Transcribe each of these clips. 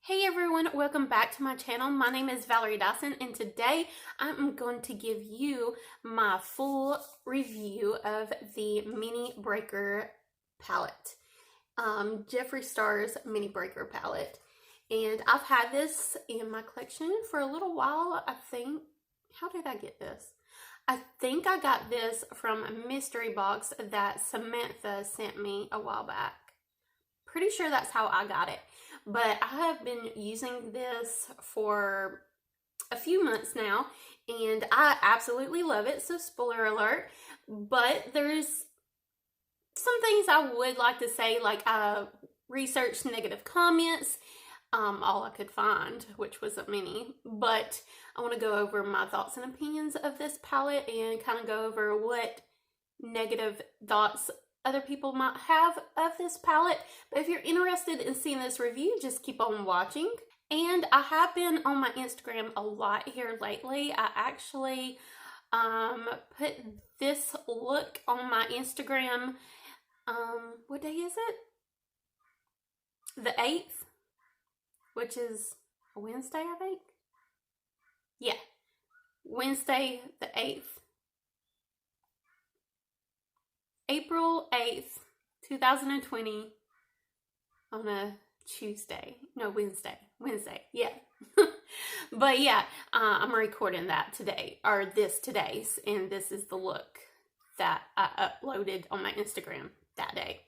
Hey everyone, welcome back to my channel. My name is Valerie Dison and today I'm going to give you my full review of the Mini Breaker palette. Jeffree Star's Mini Breaker palette. And I've had this in my collection for a little while, I think. How did I get this? I think I got this from a mystery box that Samantha sent me a while back. Pretty sure that's how I got it. But I have been using this for a few months now and I absolutely love it, so spoiler alert. But there's some things I would like to say, like I researched negative comments, all I could find, which was a mini. But I want to go over my thoughts and opinions of this palette and kind of go over what negative thoughts other people might have of this palette. But if you're interested in seeing this review, just keep on watching. And I have been on my Instagram a lot here lately. I actually put this look on my Instagram. What day is it? The 8th, which is a Wednesday, I think. Yeah, Wednesday the 8th. April 8th, 2020 on a Tuesday. No, Wednesday, yeah. But yeah, I'm recording that today, or today's, and this is the look that I uploaded on my Instagram that day.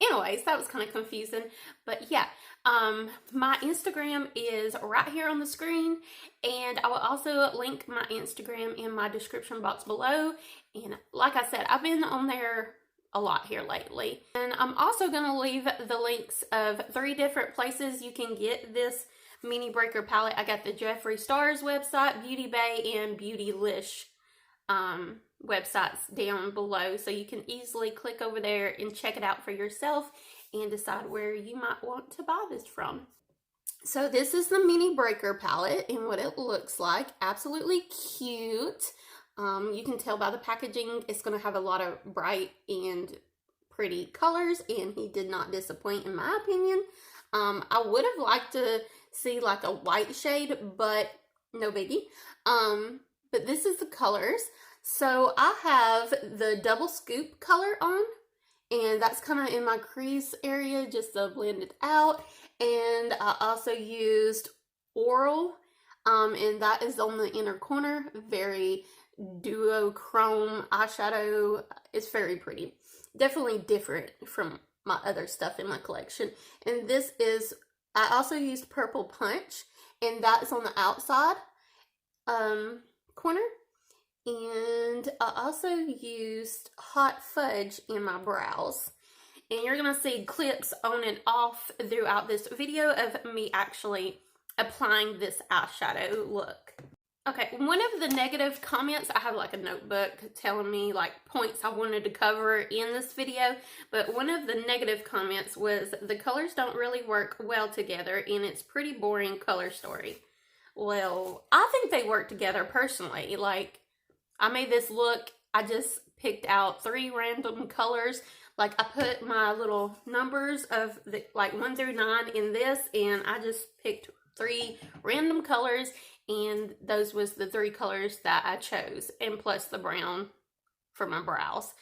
Anyways, that was kind of confusing, but yeah, my Instagram is right here on the screen, and I will also link my Instagram in my description box below. And like I said, I've been on there a lot here lately. And I'm also going to leave the links of 3 different places you can get this Mini Breaker palette. I got the Jeffree Star's website, Beauty Bay, and Beautylish websites down below. So you can easily click over there and check it out for yourself and decide where you might want to buy this from. So this is the Mini Breaker palette and what it looks like. Absolutely cute. You can tell by the packaging, it's going to have a lot of bright and pretty colors, and he did not disappoint in my opinion. I would have liked to see like a white shade, but no biggie. But this is the colors. So I have the double scoop color on, and that's kind of in my crease area just to blend it out. And I also used Oral, and that is on the inner corner. Very duochrome eyeshadow. It's very pretty. Definitely different from my other stuff in my collection. And this is, I also used Purple Punch, and that's on the outside corner. And I also used Hot Fudge in my brows. And you're going to see clips on and off throughout this video of me actually applying this eyeshadow look. Okay, one of the negative comments, I have like a notebook telling me like points I wanted to cover in this video, but one of the negative comments was the colors don't really work well together and it's pretty boring color story. Well, I think they work together personally. Like, I made this look, I just picked out 3 random colors. Like, I put my little numbers of the like 1 through 9 in this, and I just picked 3 random colors, and those was the 3 colors that I chose, and plus the brown for my brows.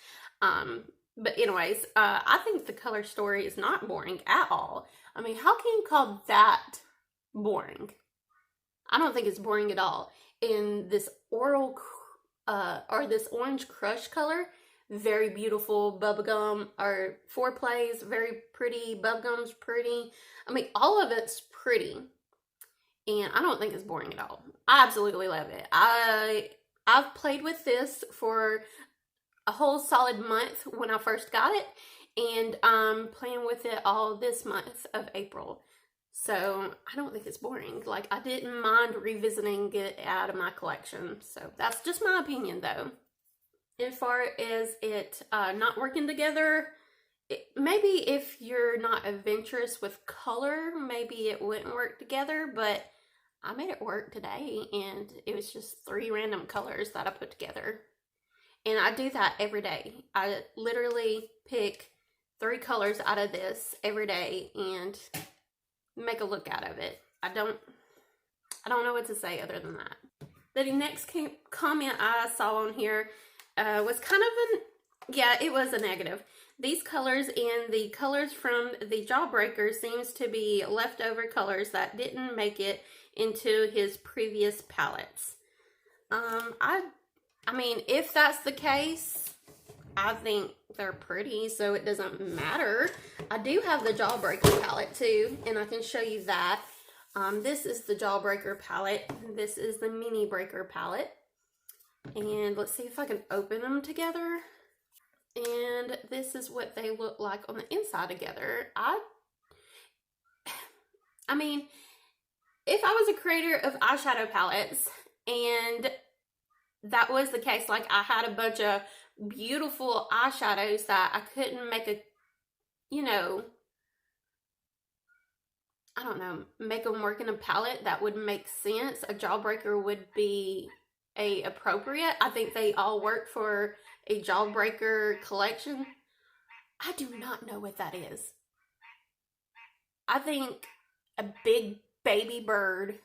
But anyways, I think the color story is not boring at all. I mean, how can you call that boring? I don't think it's boring at all. And this Oral, or this Orange Crush color, very beautiful bubblegum, or Foreplays, very pretty, bubblegum's pretty. I mean, all of it's pretty. And I don't think it's boring at all. I absolutely love it. I've played with this for a whole solid month when I first got it. And I'm playing with it all this month of April. So I don't think it's boring. Like, I didn't mind revisiting it out of my collection. So that's just my opinion though. As far as it not working together, maybe if you're not adventurous with color, maybe it wouldn't work together, but I made it work today, and it was just 3 random colors that I put together. And I do that every day. I literally pick 3 colors out of this every day and make a look out of it. I don't know what to say other than that. The next comment I saw on here was kind of yeah, it was a negative. These colors and the colors from the Jawbreaker seems to be leftover colors that didn't make it into his previous palettes. I mean, if that's the case, I think they're pretty, so it doesn't matter. I do have the Jawbreaker palette too, and I can show you that. This is the Jawbreaker palette. This is the Mini Breaker palette. And let's see if I can open them together. And this is what they look like on the inside together. I mean, if I was a creator of eyeshadow palettes and that was the case, like I had a bunch of beautiful eyeshadows that I couldn't make a, you know, I don't know, make them work in a palette that would make sense, a Jawbreaker would be appropriate. I think they all work for a Jawbreaker collection. I do not know what that is. I think a big baby bird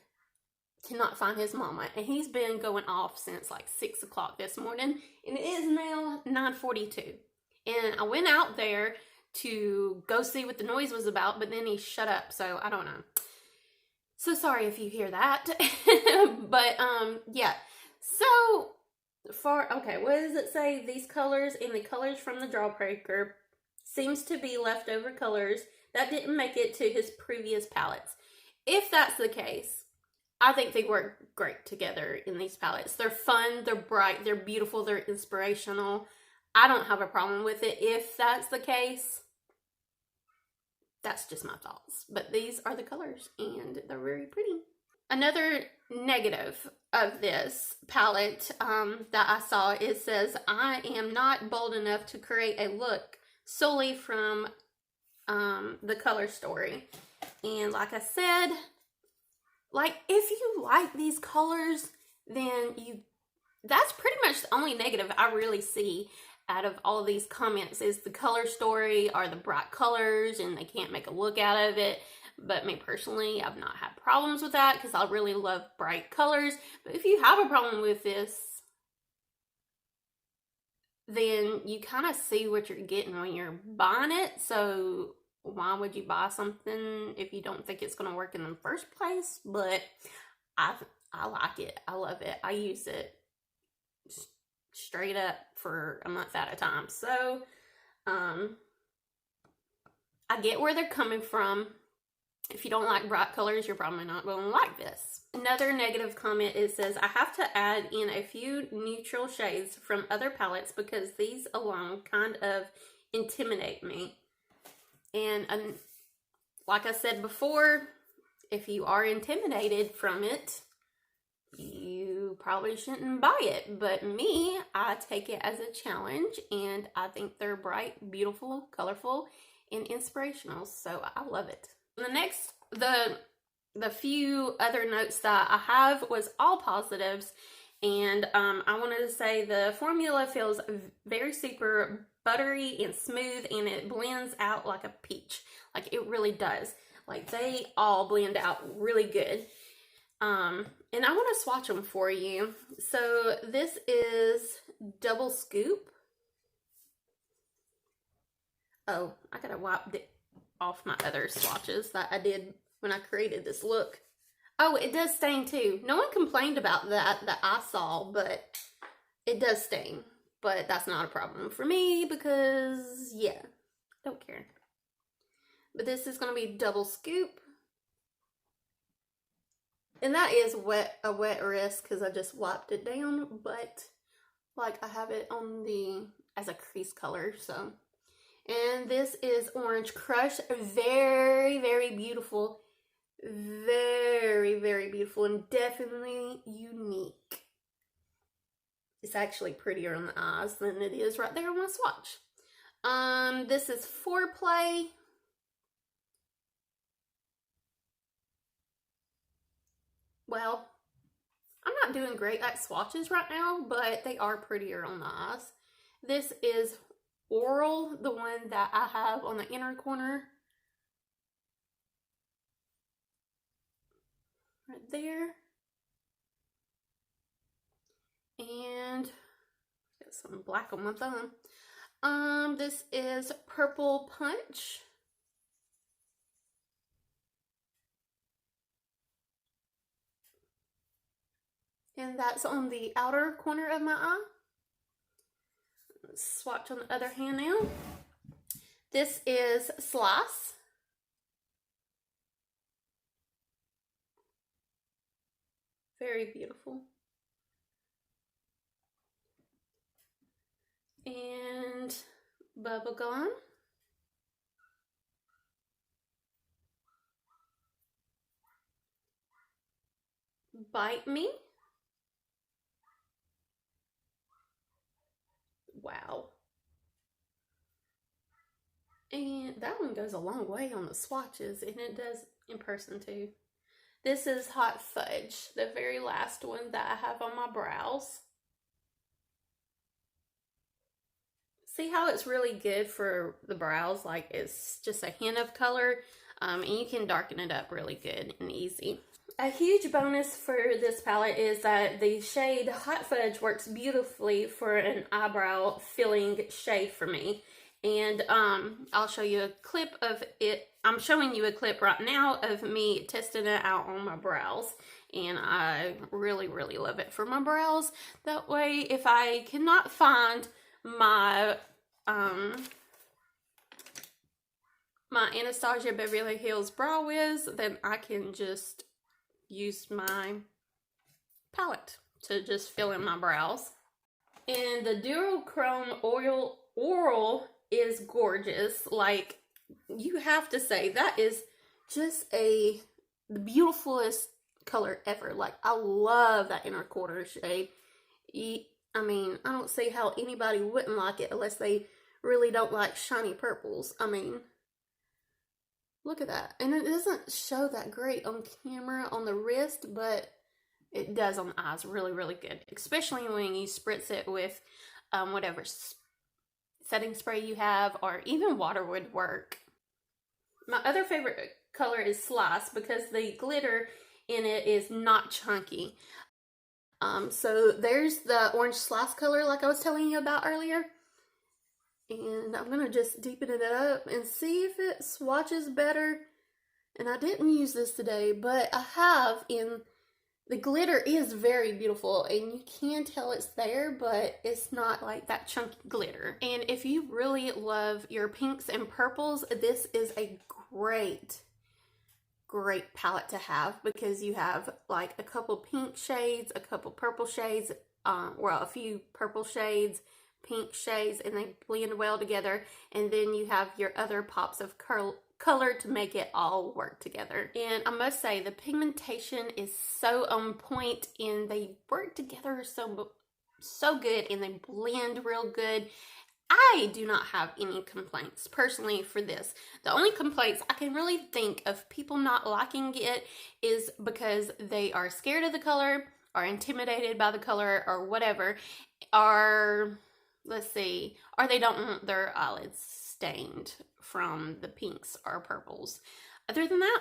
cannot find his mama, and he's been going off since like 6 o'clock this morning, and it is now 9:42. And I went out there to go see what the noise was about, but then he shut up, so I don't know. So sorry if you hear that. But yeah. So okay, what does it say? These colors and the colors from the Jawbreaker seems to be leftover colors that didn't make it to his previous palettes. If that's the case, I think they work great together in these palettes. They're fun, they're bright, they're beautiful, they're inspirational. I don't have a problem with it. If that's the case, that's just my thoughts. But these are the colors, and they're very pretty. Another negative of this palette that I saw, it says, I am not bold enough to create a look solely from the color story. And like I said, like, if you like these colors, then that's pretty much the only negative I really see out of all of these comments is the color story or the bright colors and they can't make a look out of it. But me personally, I've not had problems with that because I really love bright colors. But if you have a problem with this, then you kind of see what you're getting when you're buying it. So why would you buy something if you don't think it's going to work in the first place? But I like it. I love it. I use it straight up for a month at a time. So I get where they're coming from. If you don't like bright colors, you're probably not going to like this. Another negative comment, it says, I have to add in a few neutral shades from other palettes because these alone kind of intimidate me. And like I said before, if you are intimidated from it, you probably shouldn't buy it. But me, I take it as a challenge, and I think they're bright, beautiful, colorful, and inspirational. So I love it. The next, the few other notes that I have was all positives, and I wanted to say the formula feels very super buttery and smooth, and it blends out like a peach. Like, it really does. Like, they all blend out really good. And I want to swatch them for you. So this is Double Scoop. Oh, I gotta wipe it off my other swatches that I did when I created this look. Oh, it does stain too. No one complained about that I saw, but it does stain. But that's not a problem for me because, yeah, don't care. But this is going to be Double Scoop. And that is a wet wrist because I just wiped it down. But, like, I have it on as a crease color, so. And this is Orange Crush. Very, very beautiful. Very, very beautiful and definitely unique. It's actually prettier on the eyes than it is right there on my swatch. This is Foreplay. Well, I'm not doing great at swatches right now, but they are prettier on the eyes. This is Oral, the one that I have on the inner corner. right there. And got some black on my thumb. This is Purple Punch. And that's on the outer corner of my eye. Let's swatch on the other hand now. This is Slice. Very beautiful. And Bubblegum. Bite Me. Wow. And that one goes a long way on the swatches, and it does in person too. This is Hot Fudge, the very last one that I have on my brows. See how it's really good for the brows? Like, it's just a hint of color, and you can darken it up really good and easy. A huge bonus for this palette is that the shade Hot Fudge works beautifully for an eyebrow filling shade for me. And I'll show you a clip of it. I'm showing you a clip right now of me testing it out on my brows. And I really, really love it for my brows. That way, if I cannot find my my Anastasia Beverly Hills Brow Wiz, then I can just use my palette to just fill in my brows. And the Duochrome Oral is gorgeous. Like, you have to say, that is just the beautifulest color ever. Like, I love that inner quarter shade. I mean, I don't see how anybody wouldn't like it unless they really don't like shiny purples. I mean, look at that. And it doesn't show that great on camera on the wrist, but it does on the eyes really, really good. Especially when you spritz it with whatever setting spray you have, or even water would work. My other favorite color is Slice because the glitter in it is not chunky. So there's the orange Slice color like I was telling you about earlier. And I'm going to just deepen it up and see if it swatches better. And I didn't use this today, but I have in... The glitter is very beautiful, and you can tell it's there, but it's not like that chunky glitter. And if you really love your pinks and purples, this is a great palette to have, because you have like a couple pink shades, a couple purple shades, well, a few purple shades, pink shades, and they blend well together. And then you have your other pops of color to make it all work together. And I must say, the pigmentation is so on point, and they work together so good, and they blend real good. I do not have any complaints personally for this. The only complaints I can really think of people not liking it is because they are scared of the color, or intimidated by the color, or whatever, or let's see, or they don't want their eyelids stained from the pinks or purples. Other than that,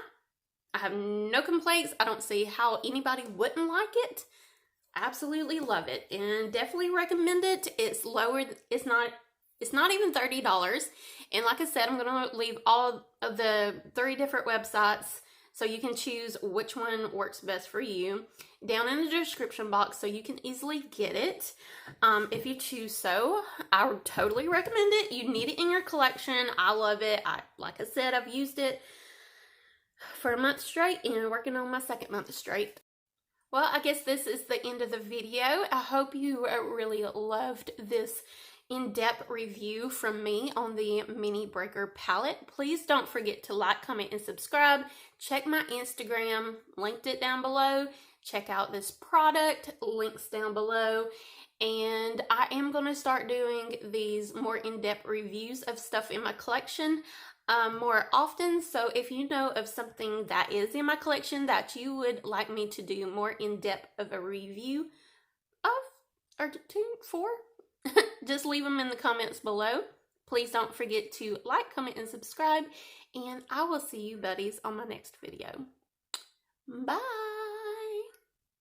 I have no complaints. I don't see how anybody wouldn't like it. Absolutely love it, and definitely recommend it. It's lower, it's not even $30. And like I said, I'm going to leave all of the 3 different websites so you can choose which one works best for you down in the description box, so you can easily get it if you choose so. I would totally recommend it. You need it in your collection. I love it. Like I said, I've used it for a month straight, and working on my 2nd month straight. Well, I guess this is the end of the video. I hope you really loved this in-depth review from me on the Mini Breaker palette. Please don't forget to like, comment, and subscribe. Check my Instagram, linked it down below. Check out this product, links down below. And I am going to start doing these more in-depth reviews of stuff in my collection more often. So if you know of something that is in my collection that you would like me to do more in-depth of a review of, or 2, 4, just leave them in the comments below. Please don't forget to like, comment, and subscribe. And I will see you buddies on my next video. Bye!